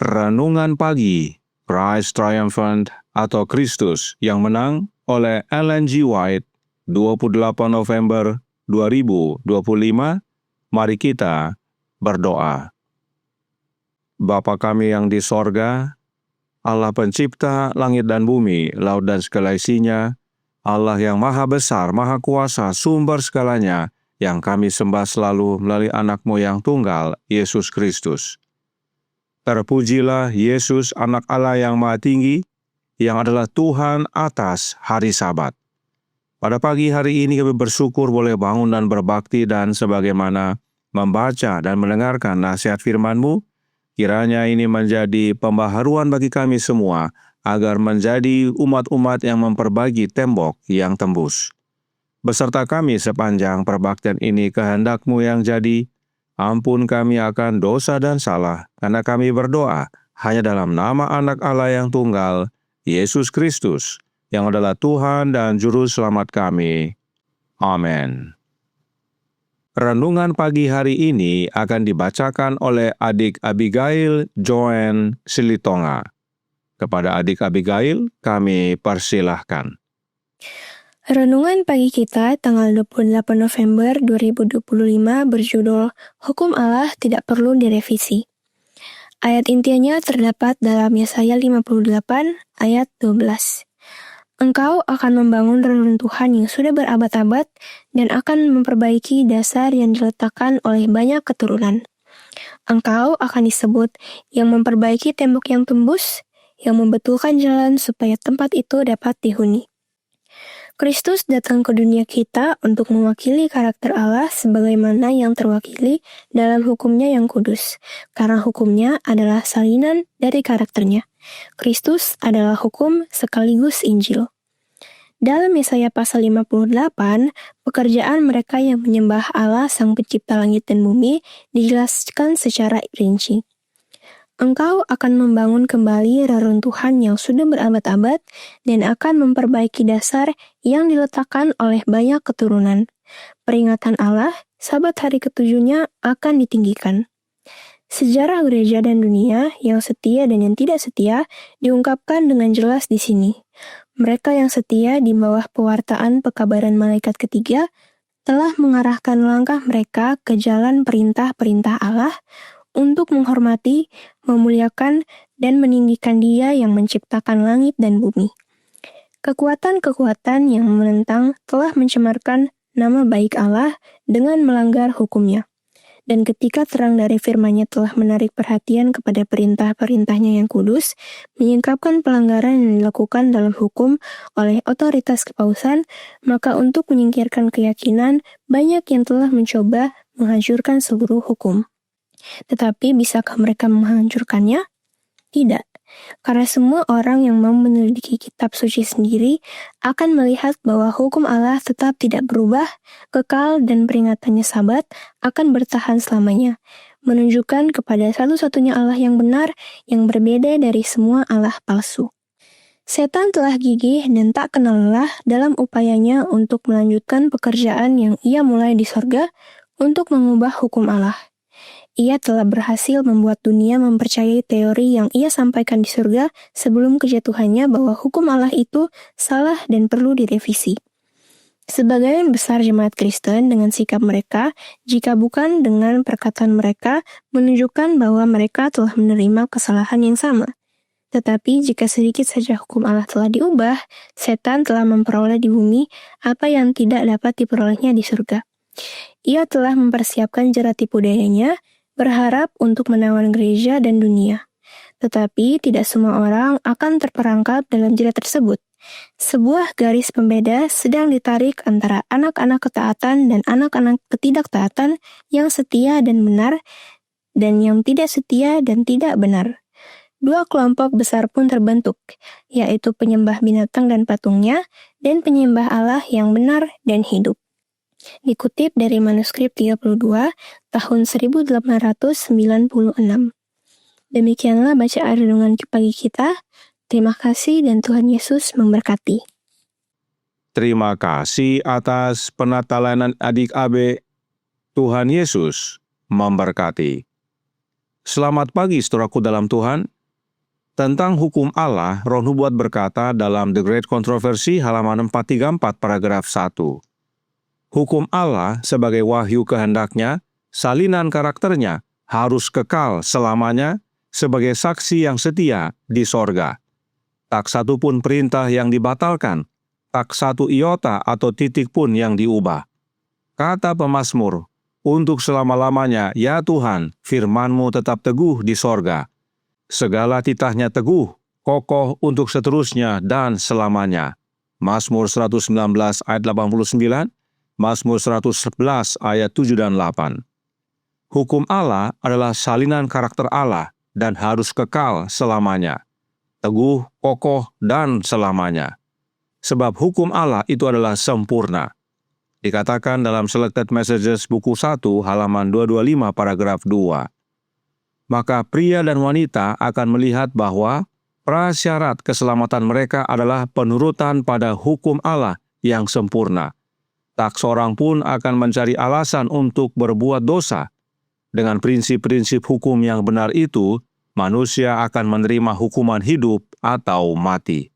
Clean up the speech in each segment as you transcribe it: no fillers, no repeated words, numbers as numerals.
Renungan Pagi, Christ Triumphant atau Kristus yang Menang oleh Ellen G. White, 28 November 2025. Mari kita berdoa. Bapa kami yang di sorga, Allah pencipta langit dan bumi, laut dan segala isinya, Allah yang maha besar, maha kuasa, sumber segalanya, yang kami sembah selalu melalui anak-Mu yang tunggal, Yesus Kristus. Terpujilah Yesus, anak Allah yang maha tinggi, yang adalah Tuhan atas hari Sabat. Pada pagi hari ini kami bersyukur boleh bangun dan berbakti, dan sebagaimana membaca dan mendengarkan nasihat firman-Mu, kiranya ini menjadi pembaharuan bagi kami semua, agar menjadi umat-umat yang memperbagi tembok yang tembus. Beserta kami sepanjang perbaktian ini, kehendak-Mu yang jadi. Ampun kami akan dosa dan salah, karena kami berdoa hanya dalam nama anak Allah yang tunggal, Yesus Kristus, yang adalah Tuhan dan Juru Selamat kami. Amin. Renungan pagi hari ini akan dibacakan oleh adik Abigail Joan Silitonga. Kepada adik Abigail, kami persilahkan. Renungan pagi kita tanggal 28 November 2025 berjudul Hukum Allah Tidak Perlu Direvisi. Ayat intinya terdapat dalam Yesaya 58 ayat 12. Engkau akan membangun reruntuhan yang sudah berabad-abad dan akan memperbaiki dasar yang diletakkan oleh banyak keturunan. Engkau akan disebut yang memperbaiki tembok yang tembus, yang membetulkan jalan supaya tempat itu dapat dihuni. Kristus datang ke dunia kita untuk mewakili karakter Allah sebagaimana yang terwakili dalam hukumnya yang kudus, karena hukumnya adalah salinan dari karakternya. Kristus adalah hukum sekaligus Injil. Dalam Yesaya pasal 58, pekerjaan mereka yang menyembah Allah Sang Pencipta langit dan bumi dijelaskan secara rinci. Engkau akan membangun kembali reruntuhan yang sudah berabad-abad dan akan memperbaiki dasar yang diletakkan oleh banyak keturunan. Peringatan Allah, Sabat hari ketujuhnya akan ditinggikan. Sejarah gereja dan dunia yang setia dan yang tidak setia diungkapkan dengan jelas di sini. Mereka yang setia di bawah pewartaan pekabaran malaikat ketiga telah mengarahkan langkah mereka ke jalan perintah-perintah Allah untuk menghormati, memuliakan, dan meninggikan Dia yang menciptakan langit dan bumi. Kekuatan-kekuatan yang menentang telah mencemarkan nama baik Allah dengan melanggar hukumnya. Dan ketika terang dari firman-Nya telah menarik perhatian kepada perintah-perintahnya yang kudus, menyingkapkan pelanggaran yang dilakukan dalam hukum oleh otoritas kepausan, maka untuk menyingkirkan keyakinan, banyak yang telah mencoba menghancurkan seluruh hukum. Tetapi bisakah mereka menghancurkannya? Tidak. Karena semua orang yang mau menyelidiki kitab suci sendiri akan melihat bahwa hukum Allah tetap tidak berubah, kekal, dan peringatannya Sabat akan bertahan selamanya, menunjukkan kepada satu-satunya Allah yang benar, yang berbeda dari semua Allah palsu. Setan telah gigih dan tak kenal lelah dalam upayanya untuk melanjutkan pekerjaan yang ia mulai di sorga untuk mengubah hukum Allah. Ia telah berhasil membuat dunia mempercayai teori yang ia sampaikan di surga sebelum kejatuhannya bahwa hukum Allah itu salah dan perlu direvisi. Sebagian besar jemaat Kristen dengan sikap mereka, jika bukan dengan perkataan mereka, menunjukkan bahwa mereka telah menerima kesalahan yang sama. Tetapi jika sedikit saja hukum Allah telah diubah, setan telah memperoleh di bumi apa yang tidak dapat diperolehnya di surga. Ia telah mempersiapkan jerat tipu dayanya, berharap untuk menawan gereja dan dunia. Tetapi tidak semua orang akan terperangkap dalam jerat tersebut. Sebuah garis pembeda sedang ditarik antara anak-anak ketaatan dan anak-anak ketidaktaatan, yang setia dan benar, dan yang tidak setia dan tidak benar. Dua kelompok besar pun terbentuk, yaitu penyembah binatang dan patungnya, dan penyembah Allah yang benar dan hidup. Dikutip dari manuskrip 32 tahun 1896. Demikianlah bacaan renungan pagi kita. Terima kasih dan Tuhan Yesus memberkati. Terima kasih atas penatalanan adik Abe. Tuhan Yesus memberkati. Selamat pagi saudaraku dalam Tuhan. Tentang hukum Allah, Roh Nubuat berkata dalam The Great Controversy halaman 434 paragraf 1. Hukum Allah sebagai wahyu kehendaknya, salinan karakternya, harus kekal selamanya sebagai saksi yang setia di sorga. Tak satu pun perintah yang dibatalkan, tak satu iota atau titik pun yang diubah. Kata pemazmur, untuk selama-lamanya, ya Tuhan, firman-Mu tetap teguh di sorga. Segala titahnya teguh, kokoh untuk seterusnya dan selamanya. Mazmur 119 ayat 89, Mazmur 111 ayat 7 dan 8. Hukum Allah adalah salinan karakter Allah dan harus kekal selamanya. Teguh, kokoh, dan selamanya. Sebab hukum Allah itu adalah sempurna. Dikatakan dalam Selected Messages buku 1 halaman 225 paragraf 2. Maka pria dan wanita akan melihat bahwa prasyarat keselamatan mereka adalah penurutan pada hukum Allah yang sempurna. Tak seorang pun akan mencari alasan untuk berbuat dosa. Dengan prinsip-prinsip hukum yang benar itu, manusia akan menerima hukuman hidup atau mati.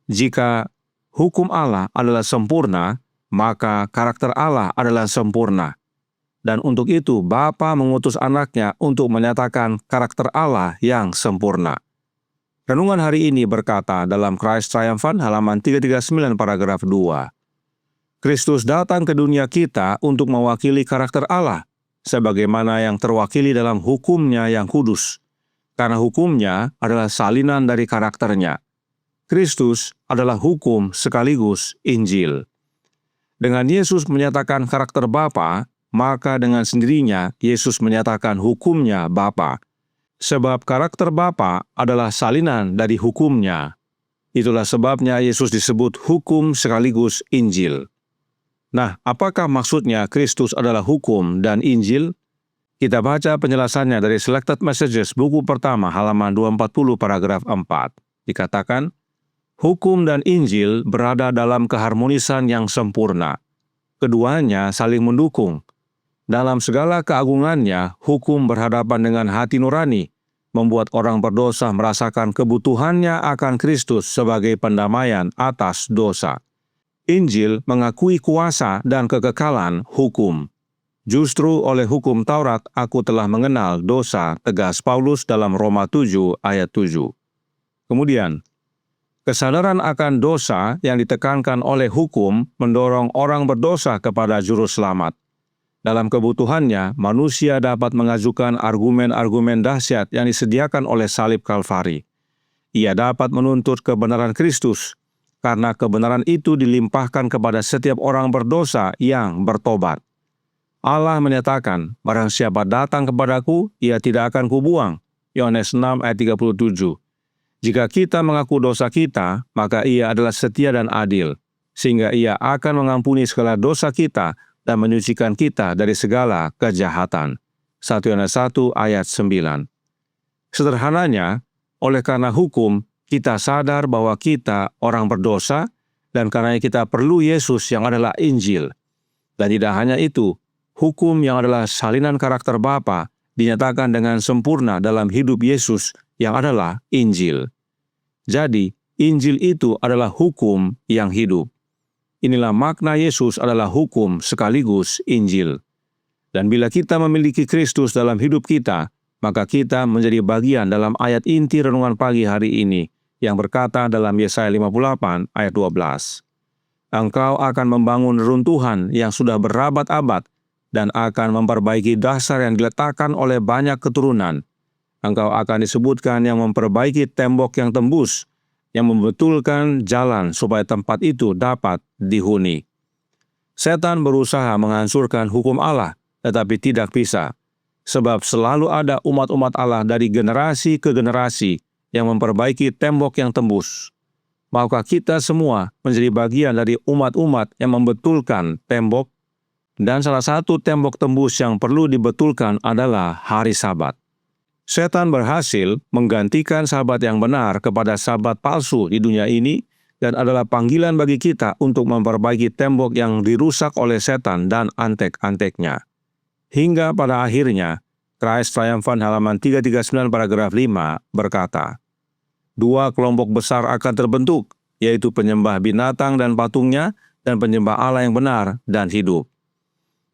Jika hukum Allah adalah sempurna, maka karakter Allah adalah sempurna. Dan untuk itu Bapa mengutus anaknya untuk menyatakan karakter Allah yang sempurna. Renungan hari ini berkata dalam Christ Triumphant halaman 339 paragraf 2. Kristus datang ke dunia kita untuk mewakili karakter Allah, sebagaimana yang terwakili dalam hukumnya yang kudus. Karena hukumnya adalah salinan dari karakternya. Kristus adalah hukum sekaligus Injil. Dengan Yesus menyatakan karakter Bapa, maka dengan sendirinya Yesus menyatakan hukumnya Bapa. Sebab karakter Bapa adalah salinan dari hukumnya. Itulah sebabnya Yesus disebut hukum sekaligus Injil. Nah, apakah maksudnya Kristus adalah hukum dan Injil? Kita baca penjelasannya dari Selected Messages buku pertama halaman 240 paragraf 4. Dikatakan, hukum dan Injil berada dalam keharmonisan yang sempurna. Keduanya saling mendukung. Dalam segala keagungannya, hukum berhadapan dengan hati nurani, membuat orang berdosa merasakan kebutuhannya akan Kristus sebagai pendamaian atas dosa. Injil mengakui kuasa dan kekekalan hukum. Justru oleh hukum Taurat aku telah mengenal dosa, tegas Paulus dalam Roma 7 ayat 7. Kemudian, kesadaran akan dosa yang ditekankan oleh hukum mendorong orang berdosa kepada juru selamat. Dalam kebutuhannya, manusia dapat mengajukan argumen-argumen dahsyat yang disediakan oleh salib Kalvari. Ia dapat menuntut kebenaran Kristus, karena kebenaran itu dilimpahkan kepada setiap orang berdosa yang bertobat. Allah menyatakan, barang siapa datang kepadaku, ia tidak akan kubuang. Yohanes 6 ayat 37. Jika kita mengaku dosa kita, maka ia adalah setia dan adil, sehingga ia akan mengampuni segala dosa kita dan menyucikan kita dari segala kejahatan. 1 Yohanes 1 ayat 9. Sederhananya, oleh karena hukum, kita sadar bahwa kita orang berdosa, dan karena kita perlu Yesus yang adalah Injil. Dan tidak hanya itu, hukum yang adalah salinan karakter Bapa dinyatakan dengan sempurna dalam hidup Yesus yang adalah Injil. Jadi, Injil itu adalah hukum yang hidup. Inilah makna Yesus adalah hukum sekaligus Injil. Dan bila kita memiliki Kristus dalam hidup kita, maka kita menjadi bagian dalam ayat inti renungan pagi hari ini, yang berkata dalam Yesaya 58 ayat 12. Engkau akan membangun reruntuhan yang sudah berabad-abad, dan akan memperbaiki dasar yang diletakkan oleh banyak keturunan. Engkau akan disebutkan yang memperbaiki tembok yang tembus, yang membetulkan jalan supaya tempat itu dapat dihuni. Setan berusaha menghancurkan hukum Allah, tetapi tidak bisa. Sebab selalu ada umat-umat Allah dari generasi ke generasi yang memperbaiki tembok yang tembus. Maukah kita semua menjadi bagian dari umat-umat yang membetulkan tembok? Dan salah satu tembok tembus yang perlu dibetulkan adalah hari Sabat. Setan berhasil menggantikan sabat yang benar kepada sabat palsu di dunia ini, dan adalah panggilan bagi kita untuk memperbaiki tembok yang dirusak oleh setan dan antek-anteknya. Hingga pada akhirnya, Christ Triumphant halaman 339 paragraf 5 berkata, dua kelompok besar akan terbentuk, yaitu penyembah binatang dan patungnya dan penyembah Allah yang benar dan hidup.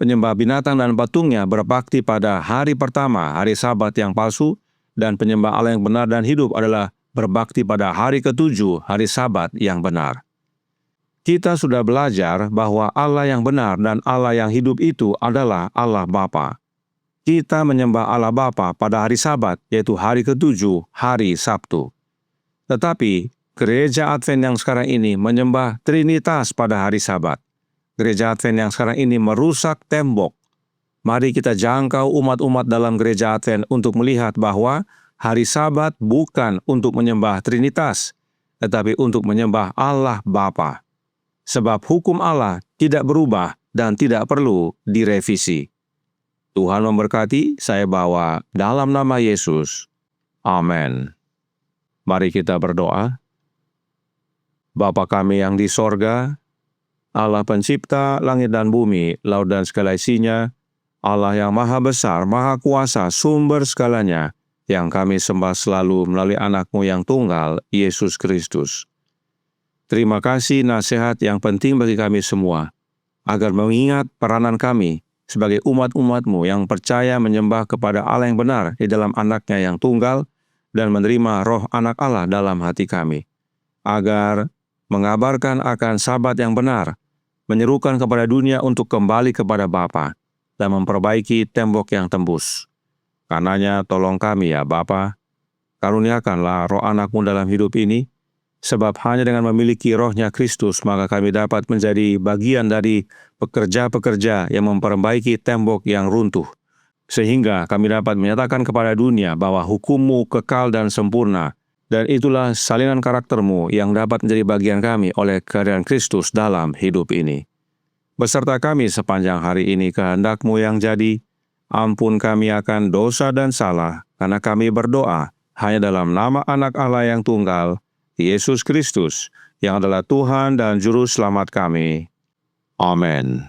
Penyembah binatang dan patungnya berbakti pada hari pertama, hari Sabat yang palsu, dan penyembah Allah yang benar dan hidup adalah berbakti pada hari ketujuh, hari Sabat yang benar. Kita sudah belajar bahwa Allah yang benar dan Allah yang hidup itu adalah Allah Bapa. Kita menyembah Allah Bapa pada hari Sabat, yaitu hari ketujuh, hari Sabtu. Tetapi, gereja Advent yang sekarang ini menyembah Trinitas pada hari Sabat. Gereja Advent yang sekarang ini merusak tembok. Mari kita jangkau umat-umat dalam gereja Advent untuk melihat bahwa hari Sabat bukan untuk menyembah Trinitas, tetapi untuk menyembah Allah Bapa. Sebab hukum Allah tidak berubah dan tidak perlu direvisi. Tuhan memberkati, saya bawa dalam nama Yesus. Amin. Mari kita berdoa. Bapa kami yang di sorga, Allah pencipta langit dan bumi, laut dan segala isinya, Allah yang maha besar, maha kuasa, sumber segalanya, yang kami sembah selalu melalui anak-Mu yang tunggal, Yesus Kristus. Terima kasih nasihat yang penting bagi kami semua, agar mengingat peranan kami sebagai umat-umat-Mu yang percaya menyembah kepada Allah yang benar di dalam anak-Nya yang tunggal dan menerima roh anak Allah dalam hati kami, agar mengabarkan akan Sabat yang benar, menyerukan kepada dunia untuk kembali kepada Bapa dan memperbaiki tembok yang tembus. Karenanya tolong kami ya Bapa, karuniakanlah roh anak-Mu dalam hidup ini, sebab hanya dengan memiliki rohnya Kristus maka kami dapat menjadi bagian dari pekerja-pekerja yang memperbaiki tembok yang runtuh, sehingga kami dapat menyatakan kepada dunia bahwa hukum-Mu kekal dan sempurna, dan itulah salinan karakter-Mu yang dapat menjadi bagian kami oleh kehadiran Kristus dalam hidup ini. Beserta kami sepanjang hari ini kehendak-Mu yang jadi, ampun kami akan dosa dan salah, karena kami berdoa hanya dalam nama anak Allah yang tunggal, Yesus Kristus, yang adalah Tuhan dan Juru Selamat kami. Amin.